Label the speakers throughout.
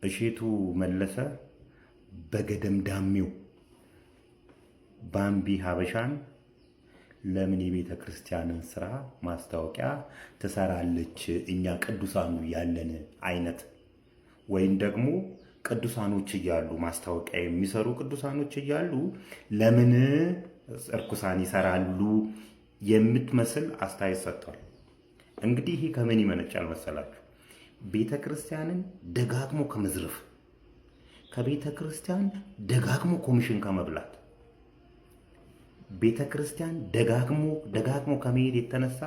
Speaker 1: እሺቱ መለሰ በገደም ዳሚው ባምቢ ሀበሻን ለምን የቤተ ክርስቲያንን ስራ ማስታወቂያ ትሰራለች? እኛ ቅዱሳኑ ያለን አይነት ወይም ደግሞ ቅዱሳኖች እያሉ ማስታወቂያ የሚሰሩ ቅዱሳኖች እያሉ ለምን እርኩሳን ይሰራሉ የምትመስል አስተያየት ሰጥቷል። እንግዲህ ይሄ ከምን ይመነጫል መሰላችሁ? ቤተ ክርስቲያንን ደጋግሞ ከመዝረፍ፣ ከቤተ ክርስቲያን ደጋግሞ ኮሚሽን ከመብላት፣ ቤተ ክርስቲያን ደጋግሞ ከመሄድ የተነሳ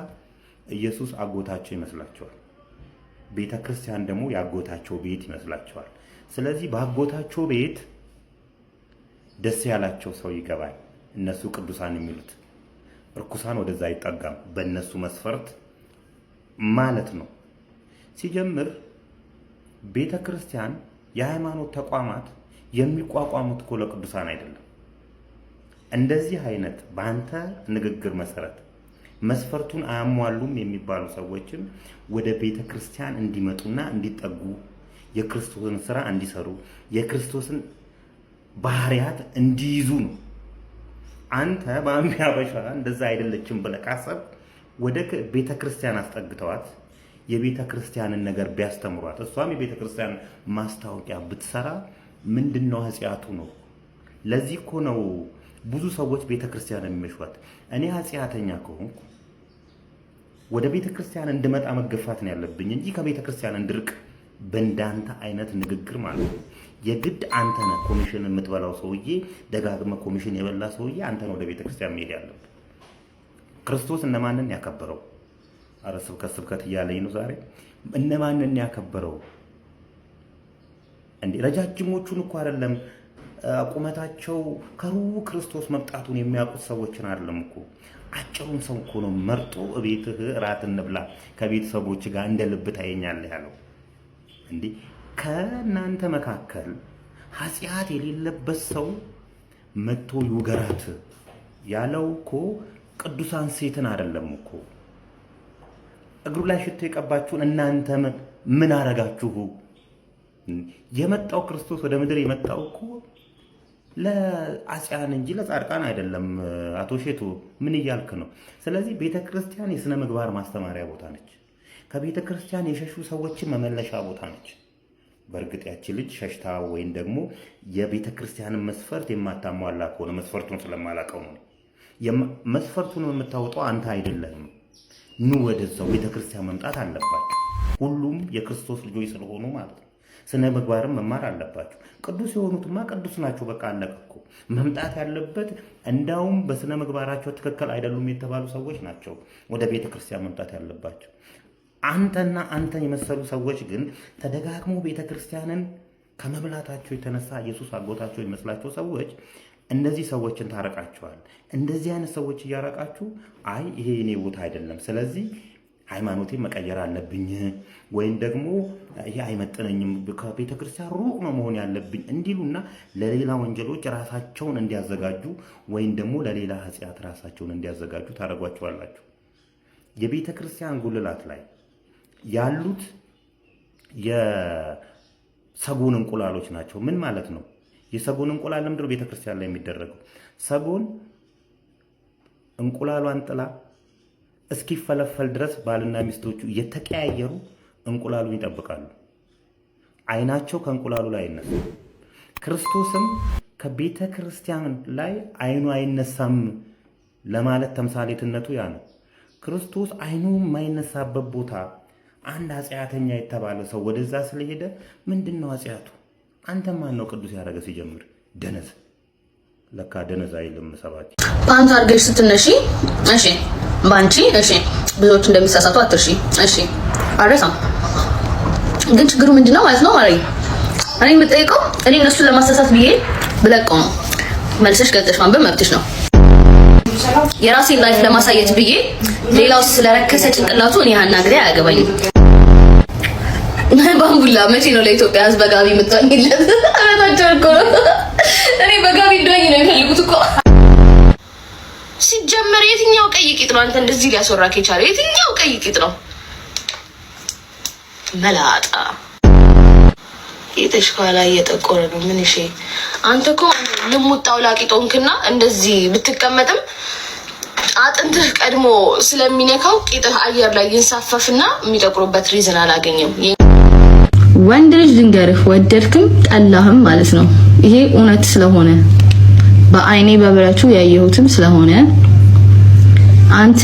Speaker 1: ኢየሱስ አጎታቸው ይመስላቸዋል። ቤተ ክርስቲያን ደግሞ ያጎታቸው ቤት ይመስላቸዋል። ስለዚህ በአጎታቸው ቤት ደስ ያላቸው ሰው ይገባል። እነሱ ቅዱሳን የሚሉት እርኩሳን ወደዛ አይጠጋም፣ በእነሱ መስፈርት ማለት ነው። ሲጀምር ቤተ ክርስቲያን የሃይማኖት ተቋማት የሚቋቋሙት እኮ ለቅዱሳን አይደለም። እንደዚህ አይነት በአንተ ንግግር መሰረት መስፈርቱን አያሟሉም የሚባሉ ሰዎችን ወደ ቤተ ክርስቲያን እንዲመጡና እንዲጠጉ፣ የክርስቶስን ስራ እንዲሰሩ፣ የክርስቶስን ባህሪያት እንዲይዙ ነው። አንተ ባምቢ ሀበሻ እንደዛ አይደለችም ብለህ ካሰብክ ወደ ቤተ ክርስቲያን አስጠግተዋት የቤተ ክርስቲያንን ነገር ቢያስተምሯት፣ እሷም የቤተ ክርስቲያን ማስታወቂያ ብትሰራ ምንድነው ኃጢያቱ ነው? ለዚህ እኮ ነው ብዙ ሰዎች ቤተ ክርስቲያን የሚመሿት። እኔ ኃጢያተኛ ከሆንኩ ወደ ቤተ ክርስቲያን እንድመጣ መገፋት ነው ያለብኝ እንጂ ከቤተ ክርስቲያን እንድርቅ በእንዳንተ አይነት ንግግር ማለት ነው። የግድ አንተ ነህ ኮሚሽን የምትበላው ሰውዬ፣ ደጋግመህ ኮሚሽን የበላ ሰውዬ አንተ ነው ወደ ቤተ ክርስቲያን መሄድ ያለብህ። ክርስቶስ እነማንን ያከበረው? አረ ስብከት እያለኝ ነው ዛሬ። እነማንን ያከበረው እንዴ? ረጃጅሞቹን እኮ አይደለም ቁመታቸው ከሩቅ ክርስቶስ መምጣቱን የሚያውቁት ሰዎችን አይደለም እኮ፣ አጭሩን ሰው እኮ ነው መርጦ እቤትህ እራት እንብላ ከቤተሰቦች ጋር እንደ ልብ ታየኛለህ ያለው። እንዴ ከእናንተ መካከል ኃጢአት የሌለበት ሰው መጥቶ ይውገራት ያለው እኮ ቅዱሳን ሴትን አይደለም እኮ። እግሩ ላይ ሽቶ የቀባችሁን እናንተ ምን አረጋችሁ? የመጣው ክርስቶስ ወደ ምድር የመጣው እኮ ለአጽያን እንጂ ለጻድቃን አይደለም። አቶ ሼቱ ምን እያልክ ነው? ስለዚህ ቤተ ክርስቲያን የሥነ ምግባር ማስተማሪያ ቦታ ነች። ከቤተ ክርስቲያን የሸሹ ሰዎችን መመለሻ ቦታ ነች። በእርግጥ ያቺ ልጅ ሸሽታ ወይም ደግሞ የቤተ ክርስቲያንን መስፈርት የማታሟላ ከሆነ መስፈርቱን ስለማላቀው ነው። መስፈርቱን የምታወጣው አንተ አይደለህም። ኑ ወደዛው ቤተ ክርስቲያን መምጣት አለባችሁ። ሁሉም የክርስቶስ ልጆች ስለሆኑ ማለት ነው። ስነ ምግባርም መማር አለባችሁ። ቅዱስ የሆኑትማ ቅዱስ ናቸው። በቃ አለቀ እኮ። መምጣት ያለበት እንዳውም በስነ ምግባራቸው ትክክል አይደሉም የተባሉ ሰዎች ናቸው ወደ ቤተ ክርስቲያን መምጣት ያለባቸው። አንተና አንተን የመሰሉ ሰዎች ግን ተደጋግሞ ቤተ ክርስቲያንን ከመብላታቸው የተነሳ ኢየሱስ አጎታቸው የሚመስላቸው ሰዎች እንደዚህ ሰዎችን ታረቃቸዋል። እንደዚህ አይነት ሰዎች እያረቃችሁ አይ ይሄ የኔ ቦታ አይደለም፣ ስለዚህ ሃይማኖቴን መቀየር አለብኝ ወይም ደግሞ ይሄ አይመጥነኝም፣ ከቤተ ክርስቲያን ሩቅ ነው መሆን ያለብኝ እንዲሉና ለሌላ ወንጀሎች ራሳቸውን እንዲያዘጋጁ ወይም ደግሞ ለሌላ ኃጢአት ራሳቸውን እንዲያዘጋጁ ታደርጓቸዋላችሁ። የቤተ ክርስቲያን ጉልላት ላይ ያሉት የሰጎን እንቁላሎች ናቸው። ምን ማለት ነው? የሰጎን እንቁላል ለምንድነው ቤተ ክርስቲያን ላይ የሚደረገው? ሰጎን እንቁላሏን ጥላ እስኪፈለፈል ድረስ ባልና ሚስቶቹ እየተቀያየሩ እንቁላሉን ይጠብቃሉ። አይናቸው ከእንቁላሉ ላይ አይነሳም። ክርስቶስም ከቤተ ክርስቲያን ላይ አይኑ አይነሳም ለማለት ተምሳሌትነቱ ያ ነው። ክርስቶስ አይኑ የማይነሳበት ቦታ አንድ ኃጢአተኛ የተባለ ሰው ወደዛ ስለሄደ ምንድነው ኃጢአቱ? አንተ ማን ነው ቅዱስ ያደረገ? ሲጀምር ደነዝ ለካ ደነዝ አይልም ሰባኪ።
Speaker 2: ፓንት አድርገሽ ስትነሺ እሺ፣ ባንቺ እሺ፣ ብዙዎች እንደሚሳሳቱ አትርሺ። እሺ አረሳም። ግን ችግሩ ምንድነው ማለት ነው ማረኝ። እኔ የምጠይቀው እኔ እነሱን ለማሳሳት ብዬ ብለቀው ነው። መልሰሽ ገልጠሽ ማንበብ መብትሽ ነው። የራሴን ላይፍ ለማሳየት ብዬ ሌላው ስለረከሰ ጭንቅላቱ እኔ አናግሬ አያገባኝም። ባምቡላ መቼ ነው ለኢትዮጵያ ሕዝብ በጋቢ የምትወኝለት? አመታቸው እኮ ነው። እኔ በጋቢ እንደሆኝ ነው የሚፈልጉት እኮ። ሲጀመር የትኛው ቀይ ቂጥ ነው አንተ እንደዚህ ሊያስወራክ የቻለ? የትኛው ቀይ ቂጥ ነው? መላጣ የተሽካላ እየጠቆረ ነው። ምን እሺ አንተ እኮ ልሙጣው ላቂጦንክና እንደዚህ ብትቀመጥም አጥንትህ ቀድሞ ስለሚነካው ቂጥህ አየር ላይ ይንሳፈፍና የሚጠቁሩበት ሪዝን አላገኘም። ወንድ ልጅ ድንገርህ ወደድክም ጠላህም ማለት ነው። ይሄ እውነት ስለሆነ በአይኔ በብረቱ ያየሁትም ስለሆነ አንተ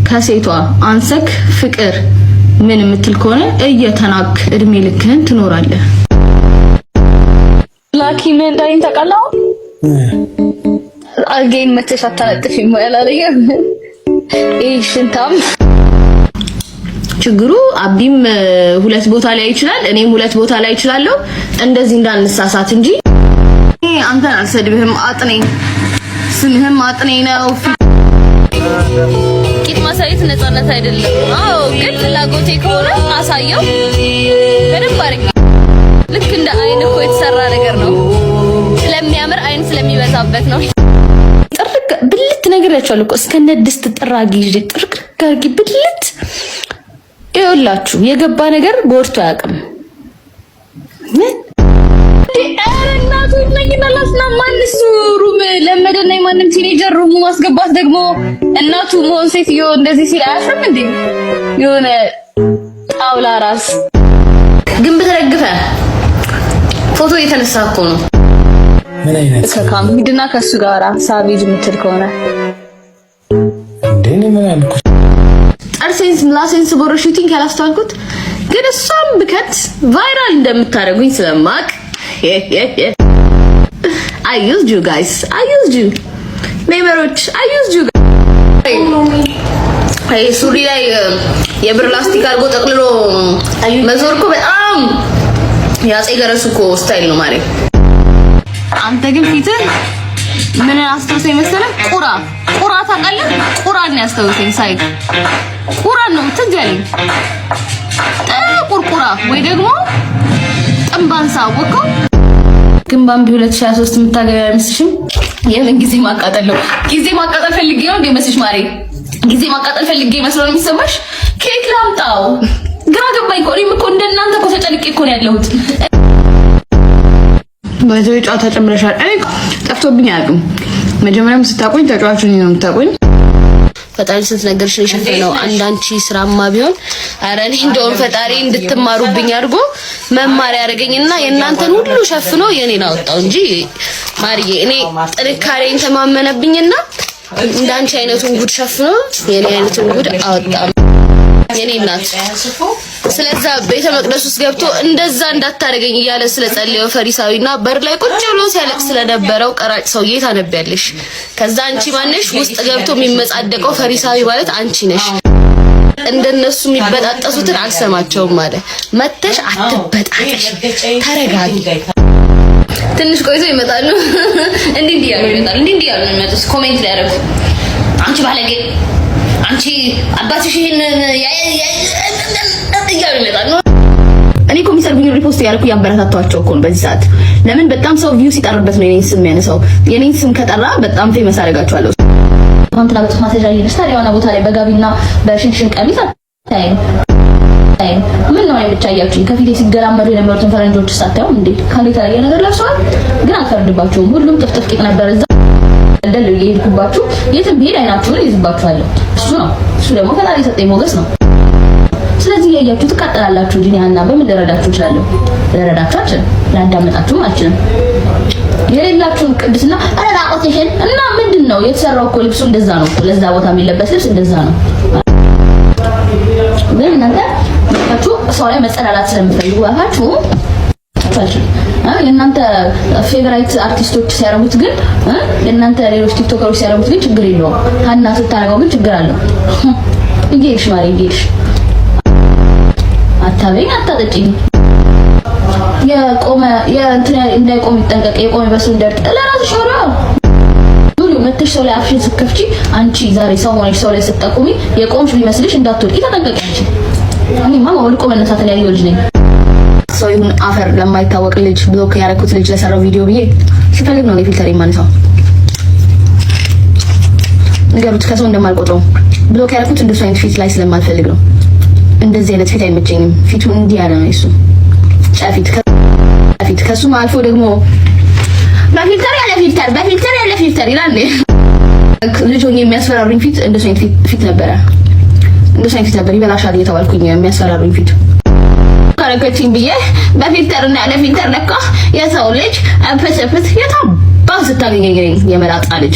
Speaker 2: ከሴቷ አንሰክ ፍቅር ምን የምትል ከሆነ እየተናክ እድሜ ልክህን ትኖራለህ። ላኪ ምን እንዳይን ተቀላው አልገኝ መተሽ አታለጥፊም ያላለየ ሽንታም ችግሩ አብዲም ሁለት ቦታ ላይ ይችላል፣ እኔም ሁለት ቦታ ላይ ይችላልው። እንደዚህ እንዳንሳሳት እንጂ አንተን አልሰድብህም። አጥኔ ስምህም አጥኔ ነው። ቂጥ ማሳየት ነፃነት አይደለም። አዎ ግን ፍላጎቴ ከሆነ አሳየው በደንብ አድርጌ። ልክ እንደ አይን እኮ የተሰራ ነገር ነው። ስለሚያምር አይን ስለሚበዛበት ነው። ጥርቅ ብልት ነገር ያቻሉ እኮ እስከነ ድስት ጥራጊ ጥርቅ ጋርጊ ብልት ይኸውላችሁ የገባ ነገር ጎርቶ አያውቅም። ምን እናቱ ነኝና ላስና ማንስ ሩም ለመደና ማንም ቲኔጀር ሩሙ ማስገባት ደግሞ እናቱ መሆን ሴትዮ እንደዚህ ሲል አያፍርም እንዴ? የሆነ ጣውላ ራስ ግን በተረግፈ ፎቶ የተነሳ እኮ ነው።
Speaker 3: ምን አይነት
Speaker 2: ከካም ሂድና ከሱ ጋር ሳቢጅ ምትል ከሆነ
Speaker 3: እንደኔ ምን አልኩ
Speaker 2: አርሴንስ ላሴንስ ቦሮሺቲንግ ያላስተዋልኩት ግን እሷም ብከት ቫይራል እንደምታደርጉኝ ስለማቅ I used you guys. I used you. ሜመሮች I used you. አይ ሱሪ ላይ የብር ላስቲክ አድርጎ ጠቅልሎ መዞር እኮ በጣም ያጼ ገረሱ እኮ ስታይል ነው ማለት። አንተ ግን ፊትህ ምን አስተውሰኝ መሰለህ? ቁራ ታውቃለህ? ቁራን ያስተውሰኝ ሳይ ቁራ ነው ትዝ ያለኝ። ጥቁር ቁራ ወይ ደግሞ ጥንባንሳ ወቀው ግን ባምቢ 2023 የምታገቢው አይመስልሽም? የምን ጊዜ ማቃጠል ነው? ጊዜ ማቃጠል ፈልጌ ነው እንዴ መስልሽ ማሬ? ጊዜ ማቃጠል ፈልጌ መስሎ ነው የሚሰማሽ? ኬክ ላምጣው ግራ ገባኝ እኮ። እኔም እኮ እንደናንተ እኮ ተጨንቄ እኮ ነው ያለሁት። በዚህ ጨዋታ ጨምረሻል። እኔ ጠፍቶብኝ አያውቅም። መጀመሪያም ስታቆኝ ተጫዋቹን ነው የምታቆኝ። ፈጣሪ ስትነገርሽ ነው የሸፈነው። አንዳንቺ ስራማ ቢሆን አረ እኔ እንደውም ፈጣሪ እንድትማሩብኝ አድርጎ መማር ያደርገኝና የእናንተን ሁሉ ሸፍኖ የኔን አወጣው እንጂ ማርዬ እኔ ጥንካሬን ተማመነብኝና እንዳንቺ አይነቱን ጉድ ሸፍኖ የኔ አይነቱን ጉድ አወጣ የኔ እናት። ስለዛ ቤተ መቅደስ ውስጥ ገብቶ እንደዛ እንዳታረገኝ እያለ ስለጸለየው ፈሪሳዊና በር ላይ ቁጭ ብሎ ሲያለቅስ ስለነበረው ቀራጭ ሰውዬ ታነቢያለሽ። ከዛ አንቺ ማነሽ ውስጥ ገብቶ የሚመጻደቀው ፈሪሳዊ ማለት አንቺ ነሽ። እንደነሱ የሚበጣጠሱትን አልሰማቸውም ማለት መተሽ አትበጣጠሽ፣ ተረጋጊ። ትንሽ ቆይቶ ይመጣሉ። እንዲህ ያሉ የሚመጡት ኮሜንት ላይ ያደርጉ አንቺ ባለጌ፣ አንቺ አባትሽ ይሄን እያሉ ይመጣሉ። እኔ እኮ የሚሰርጉኝ ሪፖስት ያደረኩ ያበረታቷቸው እኮ ነው በዚህ ሰዓት። ለምን በጣም ሰው ቪው ሲጠርበት ነው የኔን ስም ያነሳው። የኔን ስም ከጠራ በጣም ፌመስ አደርጋቸዋለሁ። ኮንትራ በጽፍ ማስረጃ ይደርሳል። የሆነ ቦታ ላይ በጋቢና በሽንሽን ቀሚስ ታይም ምን ነው ብቻ ያያችሁኝ ከፊቴ ሲገላመዱ የነበሩትን ፈረንጆች ሳታዩም እንዴ ካለ የተለየ ነገር ለብሰዋል። ግን አልፈርድባቸውም። ሁሉም ጥፍጥፍ ቂጥ ነበር እዛ እንደል ይሄድኩባችሁ። የትም ቢሄድ አይናችሁን ይዝባችኋል። እሱ ደግሞ ፈጣሪ የሰጠኝ ሞገስ ነው። ስለዚህ ያያችሁ ትቃጠላላችሁ እንጂ ያና በምን ልረዳችሁ እችላለሁ? ልረዳችሁ ላዳመጣችሁም አልችልም። የሌላችሁን ቅድስና አረጋቆትሽን እና ምንድነው የተሰራው እኮ ልብሱ እንደዛ ነው። ለዛ ቦታ የሚለበስ ልብስ እንደዛ ነው። ግን እናንተ መጣችሁ ሰው ላይ መጸዳዳት ስለምትፈልጉ አፋችሁ የእናንተ ፌቨራይት አርቲስቶች ሲያረጉት ግን የእናንተ ሌሎች ቲክቶከሮች ሲያረጉት ግን ችግር የለውም። ሀና ስታረገው ግን ችግር አለው። ይጌሽ ማሪ ይጌሽ አታበኝ አታጠጪኝ። የቆመ የእንትና እንዳይቆም ይጠንቀቅ። የቆመ በሱ እንደርጥ ለራስሽ ሆራ ሁሉ መተሽ ሰው ላይ አፍሽን ስትከፍቺ አንቺ ዛሬ ሰው ሆነሽ ሰው ላይ ስትጠቁሚ የቆምሽ ቢመስልሽ እንዳትወድቂ ተጠንቀቂ። እኔማ ወልቆ መነሳት ላይ ልጅ ነኝ። ሰው ይሁን አፈር ለማይታወቅ ልጅ ብሎክ ያደረኩት ልጅ ለሰራው ቪዲዮ ብዬ ሲፈልግ ነው ፊልተር የማነሳው። ንገሩት ከሰው እንደማልቆጥረው ብሎክ ያደረኩት እንደሱ አይነት ፊት ላይ ስለማልፈልግ ነው። እንደዚህ አይነት ፊት አይመቸኝም። ፊቱ እንዲህ ያለ ነው እሱ ጨፊት ከሱም አልፎ ደግሞ በፊልተር ያለ ፊልተር ይላል። ልጅ ሆኜ የሚያስፈራሩኝ ፊት እንደሱ አይነት ፊት ነበር ይበላሻል እየተባልኩኝ የሚያስፈራሩኝ ፊት ካረገችኝ ብዬ በፊልተር እና ያለ ፊልተር ለካ የሰው ልጅ አፈሰፈት የታባው ስታገኘኝ የመላጣ ልጅ